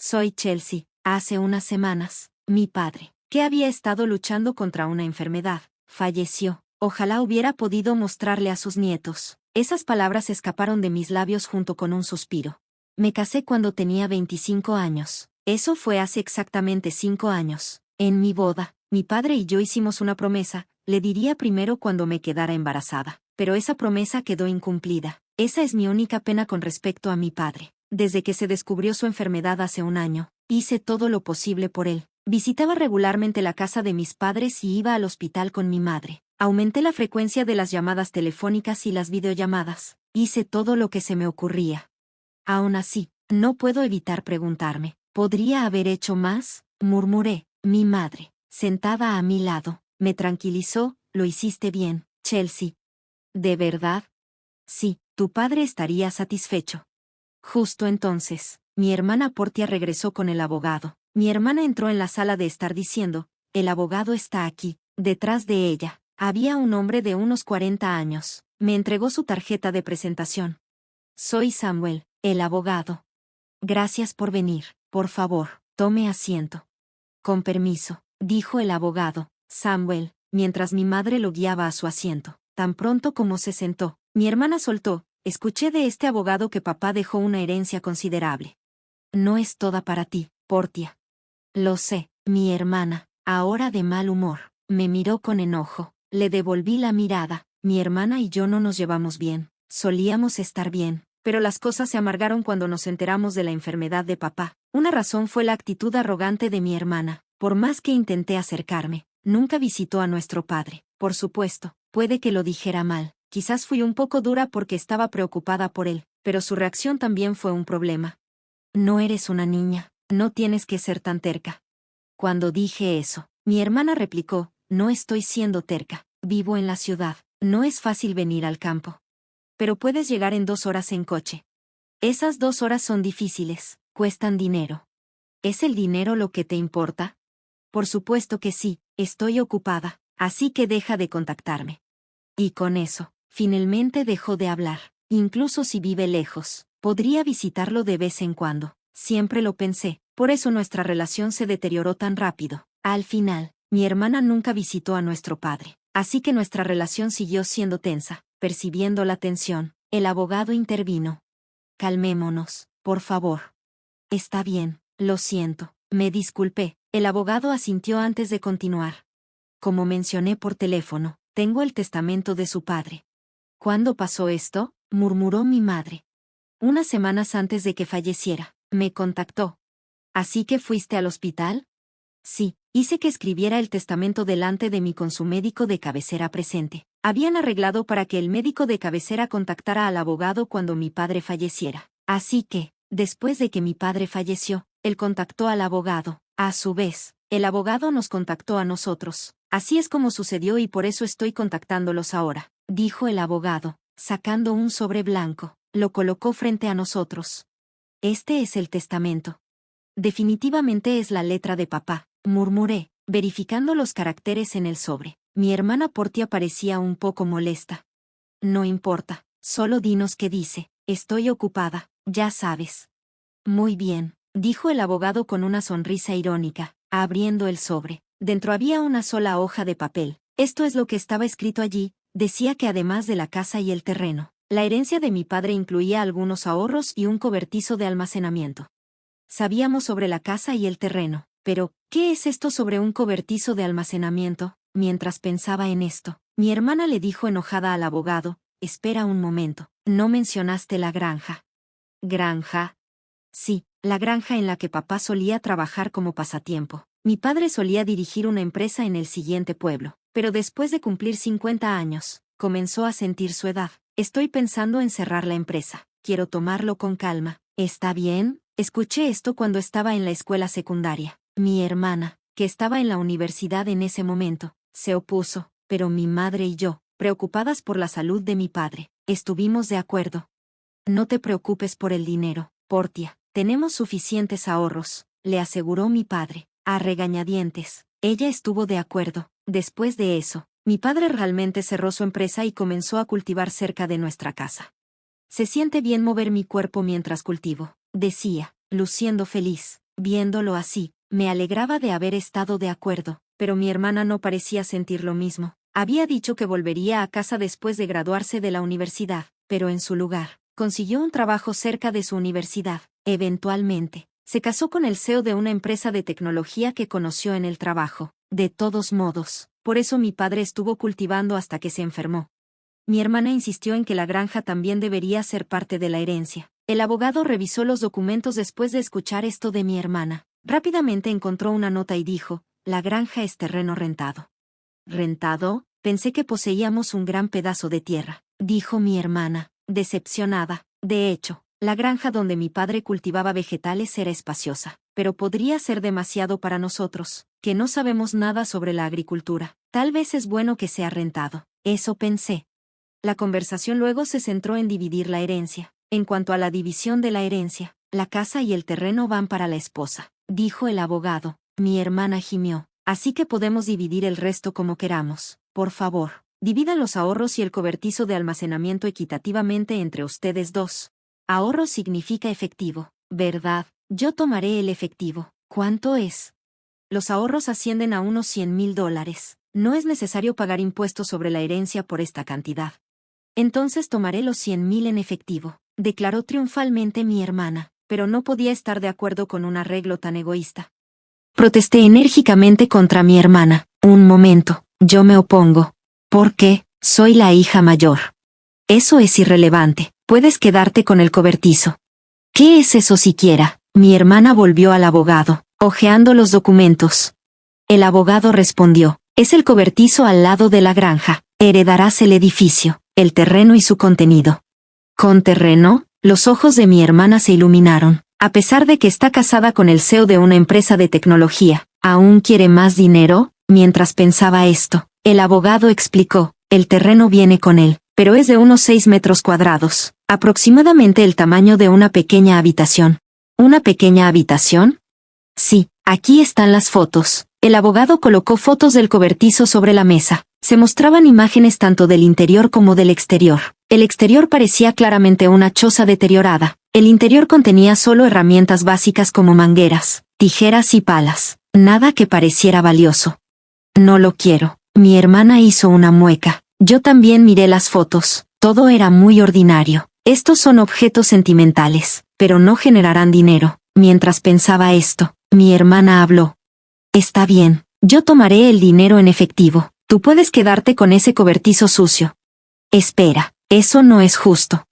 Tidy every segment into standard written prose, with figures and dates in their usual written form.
Soy Chelsea. Hace unas semanas, mi padre, que había estado luchando contra una enfermedad, falleció. Ojalá hubiera podido mostrarle a sus nietos. Esas palabras escaparon de mis labios junto con un suspiro. Me casé cuando tenía 25 años. Eso fue hace exactamente 5 años. En mi boda, mi padre y yo hicimos una promesa, le diría primero cuando me quedara embarazada. Pero esa promesa quedó incumplida. Esa es mi única pena con respecto a mi padre. Desde que se descubrió su enfermedad hace un año, hice todo lo posible por él. Visitaba regularmente la casa de mis padres y iba al hospital con mi madre. Aumenté la frecuencia de las llamadas telefónicas y las videollamadas. Hice todo lo que se me ocurría. Aún así, no puedo evitar preguntarme, ¿podría haber hecho más? Murmuré. Mi madre, sentada a mi lado, me tranquilizó. Lo hiciste bien, Chelsea. ¿De verdad? Sí, tu padre estaría satisfecho. Justo entonces, mi hermana Portia regresó con el abogado. Mi hermana entró en la sala de estar diciendo, el abogado está aquí. Detrás de ella, había un hombre de unos 40 años. Me entregó su tarjeta de presentación. Soy Samuel, el abogado. Gracias por venir. Por favor, tome asiento. Con permiso, dijo el abogado, Samuel, mientras mi madre lo guiaba a su asiento. Tan pronto como se sentó, mi hermana soltó, escuché de este abogado que papá dejó una herencia considerable. No es toda para ti, Portia. Lo sé, mi hermana, ahora de mal humor, me miró con enojo. Le devolví la mirada. Mi hermana y yo no nos llevamos bien. Solíamos estar bien, pero las cosas se amargaron cuando nos enteramos de la enfermedad de papá. Una razón fue la actitud arrogante de mi hermana. Por más que intenté acercarme, nunca visitó a nuestro padre. Por supuesto, puede que lo dijera mal. Quizás fui un poco dura porque estaba preocupada por él, pero su reacción también fue un problema. No eres una niña, no tienes que ser tan terca. Cuando dije eso, mi hermana replicó, no estoy siendo terca, vivo en la ciudad, no es fácil venir al campo. Pero puedes llegar en 2 horas en coche. Esas 2 horas son difíciles, cuestan dinero. ¿Es el dinero lo que te importa? Por supuesto que sí, estoy ocupada, así que deja de contactarme. Y con eso, finalmente dejó de hablar. Incluso si vive lejos, podría visitarlo de vez en cuando. Siempre lo pensé, por eso nuestra relación se deterioró tan rápido. Al final, mi hermana nunca visitó a nuestro padre, así que nuestra relación siguió siendo tensa. Percibiendo la tensión, el abogado intervino. Calmémonos, por favor. Está bien, lo siento, me disculpé. El abogado asintió antes de continuar. Como mencioné por teléfono, tengo el testamento de su padre. ¿Cuándo pasó esto? Murmuró mi madre. Unas semanas antes de que falleciera, me contactó. ¿Así que fuiste al hospital? Sí, hice que escribiera el testamento delante de mí con su médico de cabecera presente. Habían arreglado para que el médico de cabecera contactara al abogado cuando mi padre falleciera. Así que, después de que mi padre falleció, él contactó al abogado. A su vez, el abogado nos contactó a nosotros. Así es como sucedió y por eso estoy contactándolos ahora, dijo el abogado, sacando un sobre blanco. Lo colocó frente a nosotros. Este es el testamento. Definitivamente es la letra de papá, murmuré, verificando los caracteres en el sobre. Mi hermana Portia parecía un poco molesta. No importa, solo dinos qué dice. Estoy ocupada, ya sabes. Muy bien, dijo el abogado con una sonrisa irónica, abriendo el sobre. Dentro había una sola hoja de papel. Esto es lo que estaba escrito allí. Decía que además de la casa y el terreno, la herencia de mi padre incluía algunos ahorros y un cobertizo de almacenamiento. Sabíamos sobre la casa y el terreno, pero, ¿qué es esto sobre un cobertizo de almacenamiento? Mientras pensaba en esto, mi hermana le dijo enojada al abogado, espera un momento, ¿no mencionaste la granja? ¿Granja? Sí, la granja en la que papá solía trabajar como pasatiempo. Mi padre solía dirigir una empresa en el siguiente pueblo, pero después de cumplir 50 años, comenzó a sentir su edad. Estoy pensando en cerrar la empresa. Quiero tomarlo con calma. ¿Está bien? Escuché esto cuando estaba en la escuela secundaria. Mi hermana, que estaba en la universidad en ese momento, se opuso, pero mi madre y yo, preocupadas por la salud de mi padre, estuvimos de acuerdo. No te preocupes por el dinero, Portia, tenemos suficientes ahorros, le aseguró mi padre, a regañadientes. Ella estuvo de acuerdo. Después de eso, mi padre realmente cerró su empresa y comenzó a cultivar cerca de nuestra casa. Se siente bien mover mi cuerpo mientras cultivo, decía, luciendo feliz. Viéndolo así, me alegraba de haber estado de acuerdo, pero mi hermana no parecía sentir lo mismo. Había dicho que volvería a casa después de graduarse de la universidad, pero en su lugar, consiguió un trabajo cerca de su universidad. Eventualmente, se casó con el CEO de una empresa de tecnología que conoció en el trabajo. De todos modos, por eso mi padre estuvo cultivando hasta que se enfermó. Mi hermana insistió en que la granja también debería ser parte de la herencia. El abogado revisó los documentos después de escuchar esto de mi hermana. Rápidamente encontró una nota y dijo, la granja es terreno rentado. ¿Rentado? Pensé que poseíamos un gran pedazo de tierra, dijo mi hermana, decepcionada. De hecho, la granja donde mi padre cultivaba vegetales era espaciosa, pero podría ser demasiado para nosotros, que no sabemos nada sobre la agricultura. Tal vez es bueno que sea rentado. Eso pensé. La conversación luego se centró en dividir la herencia. En cuanto a la división de la herencia, la casa y el terreno van para la esposa, dijo el abogado. Mi hermana gimió. Así que podemos dividir el resto como queramos. Por favor, dividan los ahorros y el cobertizo de almacenamiento equitativamente entre ustedes dos. Ahorro significa efectivo, ¿verdad? Yo tomaré el efectivo. ¿Cuánto es? Los ahorros ascienden a unos $100,000. No es necesario pagar impuestos sobre la herencia por esta cantidad. Entonces tomaré los 100,000 en efectivo, declaró triunfalmente mi hermana, pero no podía estar de acuerdo con un arreglo tan egoísta. Protesté enérgicamente contra mi hermana. Un momento, yo me opongo. ¿Por qué? Soy la hija mayor. Eso es irrelevante, puedes quedarte con el cobertizo. ¿Qué es eso siquiera? Mi hermana volvió al abogado, hojeando los documentos. El abogado respondió, es el cobertizo al lado de la granja, heredarás el edificio, el terreno y su contenido. ¿Con terreno? Los ojos de mi hermana se iluminaron. A pesar de que está casada con el CEO de una empresa de tecnología, ¿aún quiere más dinero? Mientras pensaba esto, el abogado explicó, el terreno viene con él, pero es de unos 6 metros cuadrados, aproximadamente el tamaño de una pequeña habitación. ¿Una pequeña habitación? Sí, aquí están las fotos. El abogado colocó fotos del cobertizo sobre la mesa. Se mostraban imágenes tanto del interior como del exterior. El exterior parecía claramente una choza deteriorada. El interior contenía solo herramientas básicas como mangueras, tijeras y palas. Nada que pareciera valioso. No lo quiero. Mi hermana hizo una mueca. Yo también miré las fotos. Todo era muy ordinario. Estos son objetos sentimentales, pero no generarán dinero. Mientras pensaba esto, mi hermana habló. Está bien, yo tomaré el dinero en efectivo. Tú puedes quedarte con ese cobertizo sucio. Espera, eso no es justo.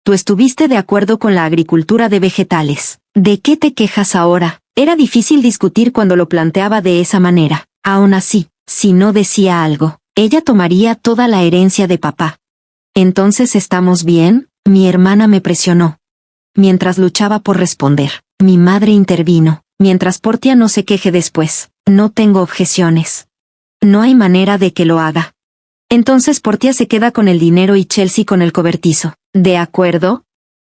Tú estuviste de acuerdo con la agricultura de vegetales. ¿De qué te quejas ahora? Era difícil discutir cuando lo planteaba de esa manera. Aún así, si no decía algo, ella tomaría toda la herencia de papá. ¿Entonces estamos bien? Mi hermana me presionó. Mientras luchaba por responder, mi madre intervino. Mientras Portia no se queje después, no tengo objeciones. No hay manera de que lo haga. Entonces Portia se queda con el dinero y Chelsea con el cobertizo. ¿De acuerdo?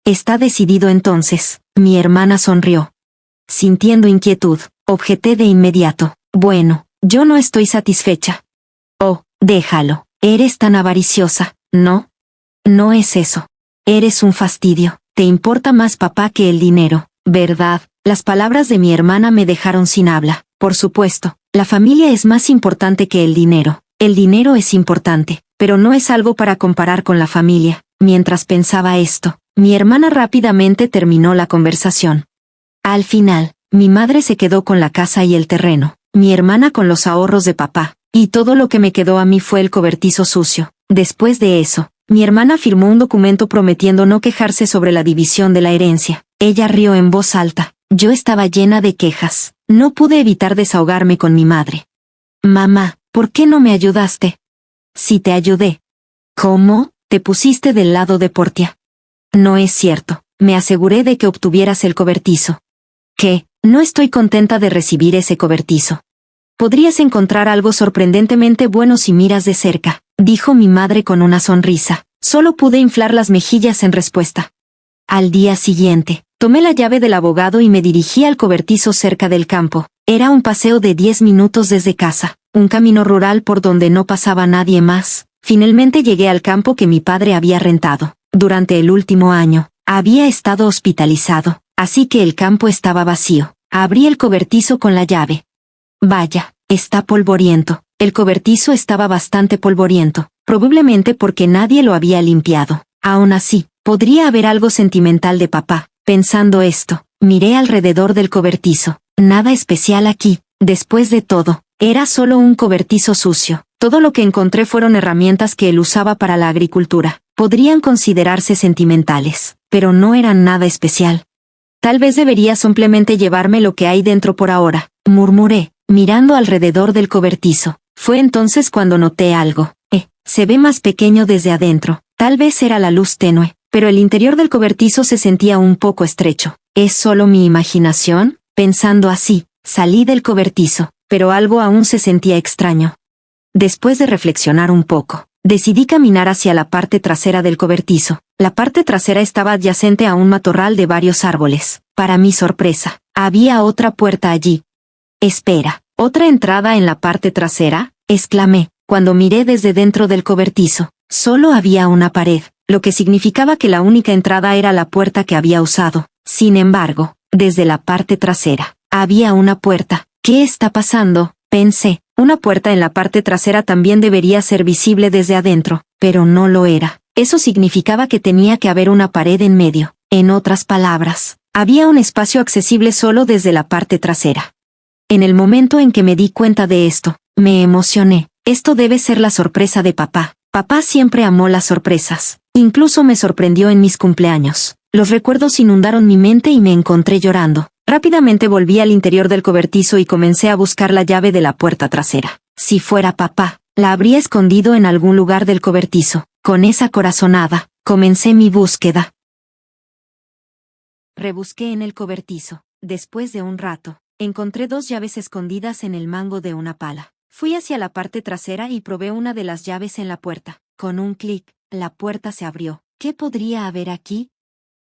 Está decidido entonces. Mi hermana sonrió. Sintiendo inquietud, objeté de inmediato. Bueno, yo no estoy satisfecha. Oh, déjalo. Eres tan avariciosa, ¿no? No es eso. Eres un fastidio. Te importa más papá que el dinero, ¿verdad? Las palabras de mi hermana me dejaron sin habla. Por supuesto, la familia es más importante que el dinero. El dinero es importante, pero no es algo para comparar con la familia. Mientras pensaba esto, mi hermana rápidamente terminó la conversación. Al final, mi madre se quedó con la casa y el terreno, mi hermana con los ahorros de papá, y todo lo que me quedó a mí fue el cobertizo sucio. Después de eso, mi hermana firmó un documento prometiendo no quejarse sobre la división de la herencia. Ella rió en voz alta. Yo estaba llena de quejas. No pude evitar desahogarme con mi madre. Mamá, ¿por qué no me ayudaste? Sí te ayudé. ¿Cómo? Te pusiste del lado de Portia. No es cierto. Me aseguré de que obtuvieras el cobertizo. ¿Qué? No estoy contenta de recibir ese cobertizo. Podrías encontrar algo sorprendentemente bueno si miras de cerca, dijo mi madre con una sonrisa. Solo pude inflar las mejillas en respuesta. Al día siguiente, tomé la llave del abogado y me dirigí al cobertizo cerca del campo. Era un paseo de 10 minutos desde casa, un camino rural por donde no pasaba nadie más. Finalmente llegué al campo que mi padre había rentado. Durante el último año, había estado hospitalizado, así que el campo estaba vacío. Abrí el cobertizo con la llave. Vaya, está polvoriento. El cobertizo estaba bastante polvoriento, probablemente porque nadie lo había limpiado. Aún así, podría haber algo sentimental de papá. Pensando esto, miré alrededor del cobertizo. Nada especial aquí. Después de todo, era solo un cobertizo sucio. Todo lo que encontré fueron herramientas que él usaba para la agricultura. Podrían considerarse sentimentales, pero no eran nada especial. Tal vez debería simplemente llevarme lo que hay dentro por ahora, murmuré, mirando alrededor del cobertizo. Fue entonces cuando noté algo. Se ve más pequeño desde adentro. Tal vez era la luz tenue, pero el interior del cobertizo se sentía un poco estrecho. ¿Es solo mi imaginación? Pensando así, salí del cobertizo, pero algo aún se sentía extraño. Después de reflexionar un poco, decidí caminar hacia la parte trasera del cobertizo. La parte trasera estaba adyacente a un matorral de varios árboles. Para mi sorpresa, había otra puerta allí. Espera, ¿otra entrada en la parte trasera?, exclamé, cuando miré desde dentro del cobertizo. Solo había una pared, lo que significaba que la única entrada era la puerta que había usado. Sin embargo, desde la parte trasera, había una puerta. ¿Qué está pasando?, pensé. Una puerta en la parte trasera también debería ser visible desde adentro, pero no lo era. Eso significaba que tenía que haber una pared en medio. En otras palabras, había un espacio accesible solo desde la parte trasera. En el momento en que me di cuenta de esto, me emocioné. Esto debe ser la sorpresa de papá. Papá siempre amó las sorpresas. Incluso me sorprendió en mis cumpleaños. Los recuerdos inundaron mi mente y me encontré llorando. Rápidamente volví al interior del cobertizo y comencé a buscar la llave de la puerta trasera. Si fuera papá, la habría escondido en algún lugar del cobertizo. Con esa corazonada, comencé mi búsqueda. Rebusqué en el cobertizo. Después de un rato, encontré 2 llaves escondidas en el mango de una pala. Fui hacia la parte trasera y probé una de las llaves en la puerta. Con un clic, la puerta se abrió. ¿Qué podría haber aquí?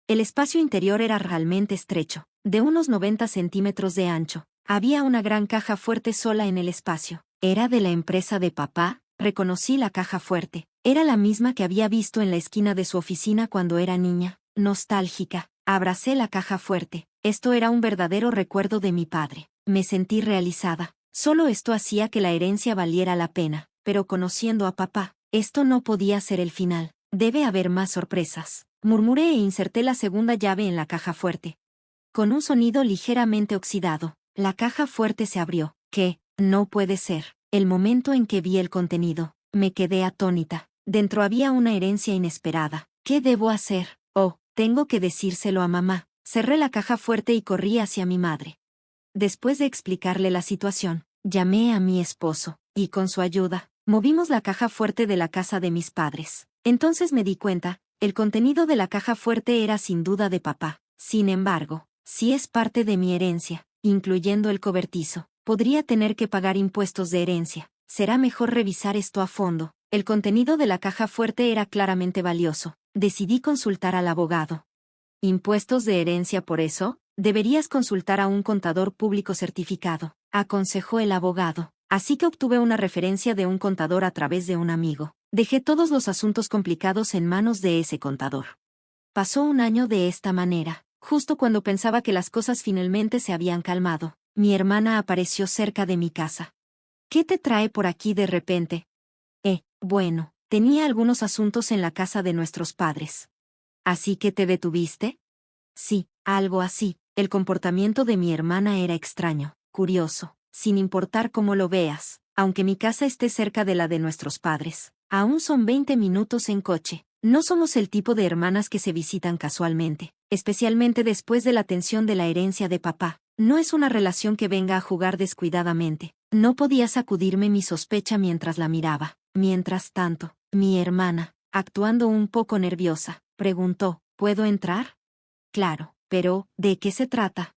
El espacio interior era realmente estrecho, de unos 90 centímetros de ancho. Había una gran caja fuerte sola en el espacio. ¿Era de la empresa de papá? Reconocí la caja fuerte. Era la misma que había visto en la esquina de su oficina cuando era niña. Nostálgica, abracé la caja fuerte. Esto era un verdadero recuerdo de mi padre. Me sentí realizada. Solo esto hacía que la herencia valiera la pena. Pero conociendo a papá, esto no podía ser el final. Debe haber más sorpresas. Murmuré e inserté la segunda llave en la caja fuerte. Con un sonido ligeramente oxidado, la caja fuerte se abrió. ¿Qué? No puede ser. El momento en que vi el contenido, me quedé atónita. Dentro había una herencia inesperada. ¿Qué debo hacer? Oh, tengo que decírselo a mamá. Cerré la caja fuerte y corrí hacia mi madre. Después de explicarle la situación, llamé a mi esposo, y con su ayuda, movimos la caja fuerte de la casa de mis padres. Entonces me di cuenta, el contenido de la caja fuerte era sin duda de papá. Sin embargo, si es parte de mi herencia, incluyendo el cobertizo, podría tener que pagar impuestos de herencia. Será mejor revisar esto a fondo. El contenido de la caja fuerte era claramente valioso. Decidí consultar al abogado. ¿Impuestos de herencia por eso? Deberías consultar a un contador público certificado, aconsejó el abogado. Así que obtuve una referencia de un contador a través de un amigo. Dejé todos los asuntos complicados en manos de ese contador. Pasó un año de esta manera. Justo cuando pensaba que las cosas finalmente se habían calmado, mi hermana apareció cerca de mi casa. ¿Qué te trae por aquí de repente? Bueno, tenía algunos asuntos en la casa de nuestros padres. ¿Así que te detuviste? Sí, algo así. El comportamiento de mi hermana era extraño, curioso, sin importar cómo lo veas, aunque mi casa esté cerca de la de nuestros padres. Aún son 20 minutos en coche. No somos el tipo de hermanas que se visitan casualmente, especialmente después de la tensión de la herencia de papá. No es una relación que venga a jugar descuidadamente. No podía sacudirme mi sospecha mientras la miraba. Mientras tanto, mi hermana, actuando un poco nerviosa, preguntó, ¿puedo entrar? Claro, pero, ¿de qué se trata?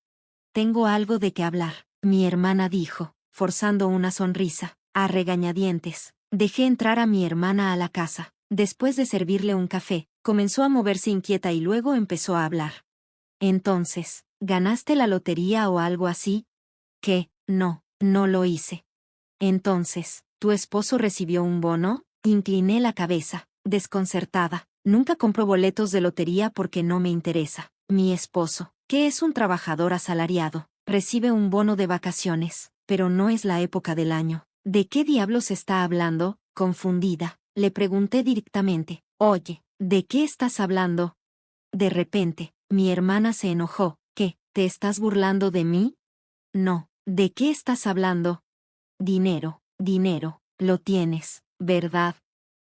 Tengo algo de qué hablar, mi hermana dijo, forzando una sonrisa. A regañadientes, dejé entrar a mi hermana a la casa. Después de servirle un café, comenzó a moverse inquieta y luego empezó a hablar. Entonces, ¿ganaste la lotería o algo así? ¿Qué? No, no lo hice. Entonces, ¿tu esposo recibió un bono? Incliné la cabeza, desconcertada. Nunca compro boletos de lotería porque no me interesa. Mi esposo, que es un trabajador asalariado, recibe un bono de vacaciones, pero no es la época del año. ¿De qué diablos está hablando? Confundida, le pregunté directamente. Oye, ¿de qué estás hablando? De repente, mi hermana se enojó. ¿Qué? ¿Te estás burlando de mí? No. ¿De qué estás hablando? Dinero, dinero, lo tienes, ¿verdad?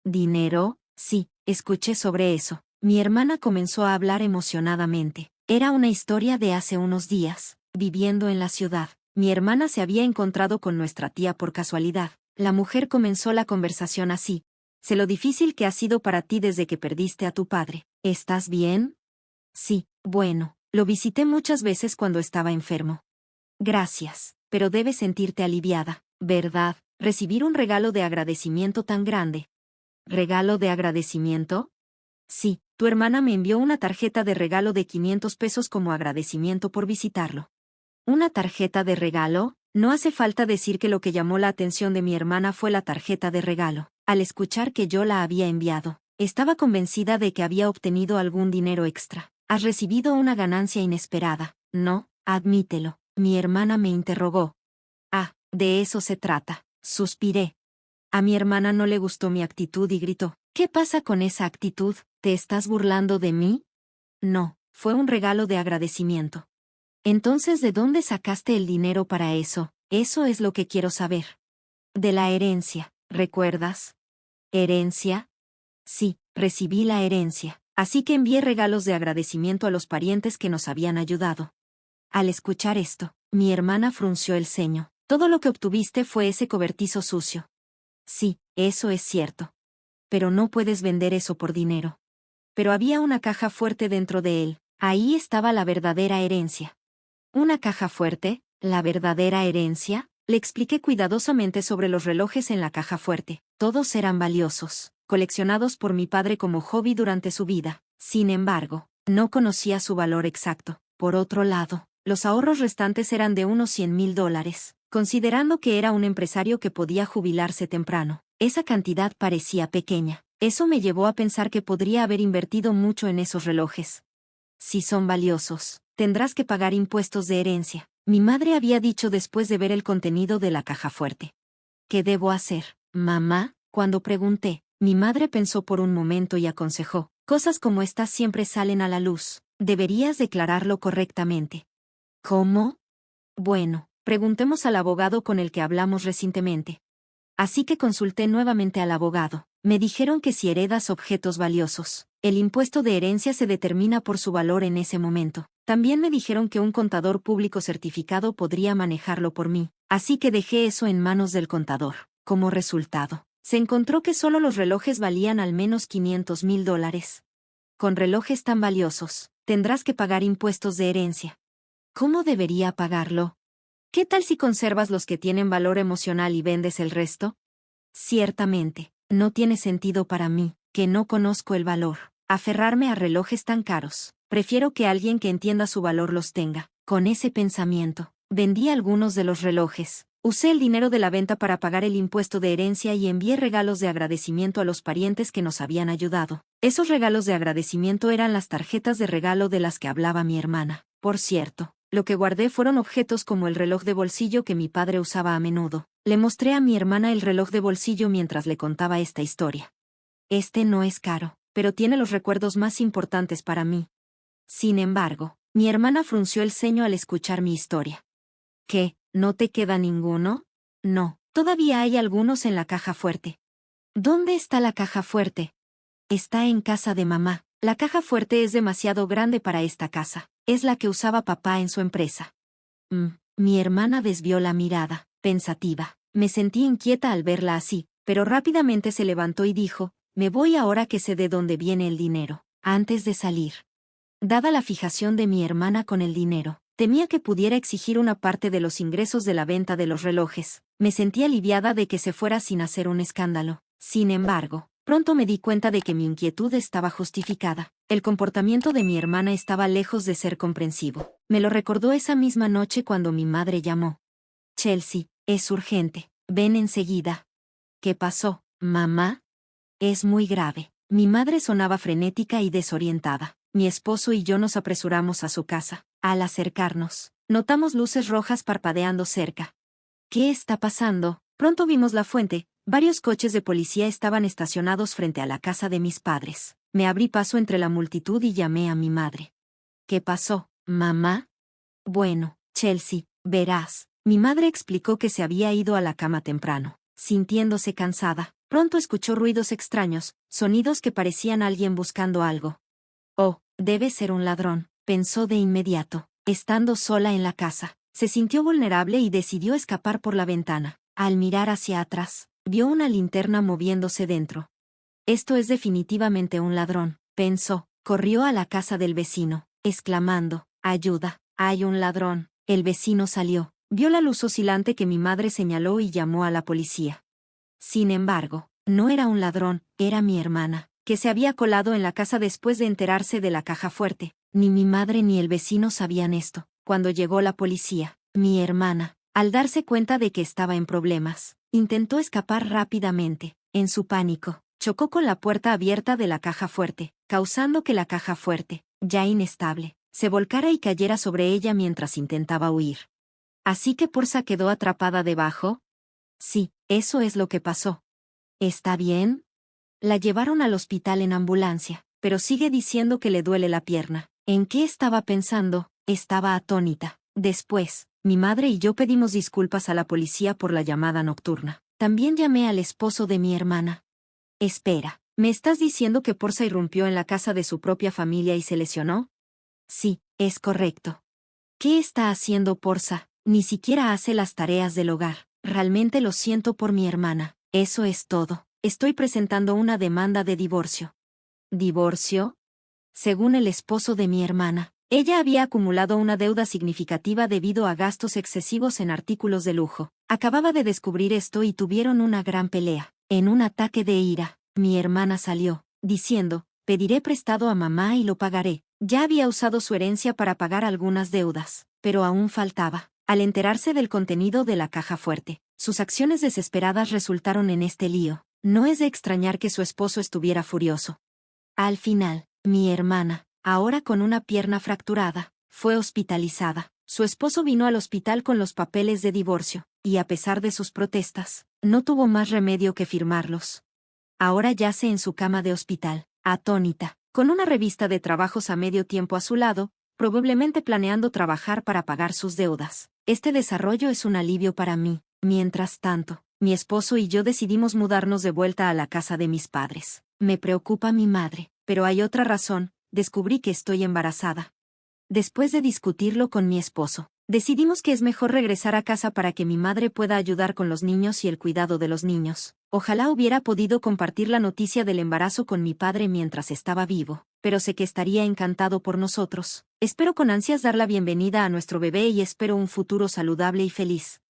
¿Dinero? Sí, escuché sobre eso. Mi hermana comenzó a hablar emocionadamente. Era una historia de hace unos días, viviendo en la ciudad. Mi hermana se había encontrado con nuestra tía por casualidad. La mujer comenzó la conversación así. Sé lo difícil que ha sido para ti desde que perdiste a tu padre. ¿Estás bien? Sí, bueno, lo visité muchas veces cuando estaba enfermo. Gracias, pero debes sentirte aliviada, ¿verdad? Recibir un regalo de agradecimiento tan grande. ¿Regalo de agradecimiento? Sí, tu hermana me envió una tarjeta de regalo de 500 pesos como agradecimiento por visitarlo. ¿Una tarjeta de regalo? No hace falta decir que lo que llamó la atención de mi hermana fue la tarjeta de regalo. Al escuchar que yo la había enviado, estaba convencida de que había obtenido algún dinero extra. ¿Has recibido una ganancia inesperada? No, admítelo. Mi hermana me interrogó. Ah, de eso se trata. Suspiré. A mi hermana no le gustó mi actitud y gritó. ¿Qué pasa con esa actitud? ¿Te estás burlando de mí? No, fue un regalo de agradecimiento. Entonces, ¿de dónde sacaste el dinero para eso? Eso es lo que quiero saber. De la herencia, ¿recuerdas? ¿Herencia? Sí, recibí la herencia, así que envié regalos de agradecimiento a los parientes que nos habían ayudado. Al escuchar esto, mi hermana frunció el ceño. Todo lo que obtuviste fue ese cobertizo sucio. Sí, eso es cierto. Pero no puedes vender eso por dinero. Pero había una caja fuerte dentro de él. Ahí estaba la verdadera herencia. ¿Una caja fuerte? ¿La verdadera herencia? Le expliqué cuidadosamente sobre los relojes en la caja fuerte. Todos eran valiosos, coleccionados por mi padre como hobby durante su vida. Sin embargo, no conocía su valor exacto. Por otro lado, los ahorros restantes eran de unos $100,000, considerando que era un empresario que podía jubilarse temprano. Esa cantidad parecía pequeña. Eso me llevó a pensar que podría haber invertido mucho en esos relojes. Si son valiosos, tendrás que pagar impuestos de herencia. Mi madre había dicho después de ver el contenido de la caja fuerte. ¿Qué debo hacer, mamá? Cuando pregunté, mi madre pensó por un momento y aconsejó. Cosas como estas siempre salen a la luz. Deberías declararlo correctamente. ¿Cómo? Bueno, preguntemos al abogado con el que hablamos recientemente. Así que consulté nuevamente al abogado. Me dijeron que si heredas objetos valiosos, el impuesto de herencia se determina por su valor en ese momento. También me dijeron que un contador público certificado podría manejarlo por mí, así que dejé eso en manos del contador. Como resultado, se encontró que solo los relojes valían al menos $500,000. Con relojes tan valiosos, tendrás que pagar impuestos de herencia. ¿Cómo debería pagarlo? ¿Qué tal si conservas los que tienen valor emocional y vendes el resto? Ciertamente, no tiene sentido para mí, que no conozco el valor, aferrarme a relojes tan caros. Prefiero que alguien que entienda su valor los tenga. Con ese pensamiento, vendí algunos de los relojes. Usé el dinero de la venta para pagar el impuesto de herencia y envié regalos de agradecimiento a los parientes que nos habían ayudado. Esos regalos de agradecimiento eran las tarjetas de regalo de las que hablaba mi hermana. Por cierto, lo que guardé fueron objetos como el reloj de bolsillo que mi padre usaba a menudo. Le mostré a mi hermana el reloj de bolsillo mientras le contaba esta historia. Este no es caro, pero tiene los recuerdos más importantes para mí. Sin embargo, mi hermana frunció el ceño al escuchar mi historia. ¿Qué? ¿No te queda ninguno? No, todavía hay algunos en la caja fuerte. ¿Dónde está la caja fuerte? Está en casa de mamá. La caja fuerte es demasiado grande para esta casa. Es la que usaba papá en su empresa. Mi hermana desvió la mirada, pensativa. Me sentí inquieta al verla así, pero rápidamente se levantó y dijo, me voy ahora que sé de dónde viene el dinero. Antes de salir. Dada la fijación de mi hermana con el dinero, temía que pudiera exigir una parte de los ingresos de la venta de los relojes. Me sentí aliviada de que se fuera sin hacer un escándalo. Sin embargo, pronto me di cuenta de que mi inquietud estaba justificada. El comportamiento de mi hermana estaba lejos de ser comprensivo. Me lo recordó esa misma noche cuando mi madre llamó. Chelsea, es urgente. Ven enseguida. ¿Qué pasó, mamá? Es muy grave. Mi madre sonaba frenética y desorientada. Mi esposo y yo nos apresuramos a su casa. Al acercarnos, notamos luces rojas parpadeando cerca. ¿Qué está pasando? Pronto vimos la fuente. Varios coches de policía estaban estacionados frente a la casa de mis padres. Me abrí paso entre la multitud y llamé a mi madre. ¿Qué pasó, mamá? Bueno, Chelsea, verás. Mi madre explicó que se había ido a la cama temprano, sintiéndose cansada. Pronto escuchó ruidos extraños, sonidos que parecían alguien buscando algo. Oh, debe ser un ladrón, pensó de inmediato. Estando sola en la casa, se sintió vulnerable y decidió escapar por la ventana. Al mirar hacia atrás, vio una linterna moviéndose dentro. Esto es definitivamente un ladrón, pensó. Corrió a la casa del vecino, exclamando, «¡Ayuda! ¡Hay un ladrón!». El vecino salió, vio la luz oscilante que mi madre señaló y llamó a la policía. Sin embargo, no era un ladrón, era mi hermana, que se había colado en la casa después de enterarse de la caja fuerte. Ni mi madre ni el vecino sabían esto. Cuando llegó la policía, mi hermana, al darse cuenta de que estaba en problemas, intentó escapar rápidamente. En su pánico, chocó con la puerta abierta de la caja fuerte, causando que la caja fuerte, ya inestable, se volcara y cayera sobre ella mientras intentaba huir. ¿Así que Portia quedó atrapada debajo? Sí, eso es lo que pasó. ¿Está bien? La llevaron al hospital en ambulancia, pero sigue diciendo que le duele la pierna. ¿En qué estaba pensando? Estaba atónita. Después, mi madre y yo pedimos disculpas a la policía por la llamada nocturna. También llamé al esposo de mi hermana. Espera, ¿me estás diciendo que Portia irrumpió en la casa de su propia familia y se lesionó? Sí, es correcto. ¿Qué está haciendo Portia? Ni siquiera hace las tareas del hogar. Realmente lo siento por mi hermana. Eso es todo. Estoy presentando una demanda de divorcio. ¿Divorcio? Según el esposo de mi hermana, ella había acumulado una deuda significativa debido a gastos excesivos en artículos de lujo. Acababa de descubrir esto y tuvieron una gran pelea. En un ataque de ira, mi hermana salió, diciendo, «Pediré prestado a mamá y lo pagaré». Ya había usado su herencia para pagar algunas deudas, pero aún faltaba. Al enterarse del contenido de la caja fuerte, sus acciones desesperadas resultaron en este lío. No es de extrañar que su esposo estuviera furioso. Al final, mi hermana, ahora con una pierna fracturada, fue hospitalizada. Su esposo vino al hospital con los papeles de divorcio, y a pesar de sus protestas, no tuvo más remedio que firmarlos. Ahora yace en su cama de hospital, atónita, con una revista de trabajos a medio tiempo a su lado, probablemente planeando trabajar para pagar sus deudas. Este desarrollo es un alivio para mí. Mientras tanto, mi esposo y yo decidimos mudarnos de vuelta a la casa de mis padres. Me preocupa mi madre, pero hay otra razón. Descubrí que estoy embarazada. Después de discutirlo con mi esposo, decidimos que es mejor regresar a casa para que mi madre pueda ayudar con los niños y el cuidado de los niños. Ojalá hubiera podido compartir la noticia del embarazo con mi padre mientras estaba vivo, pero sé que estaría encantado por nosotros. Espero con ansias dar la bienvenida a nuestro bebé y espero un futuro saludable y feliz.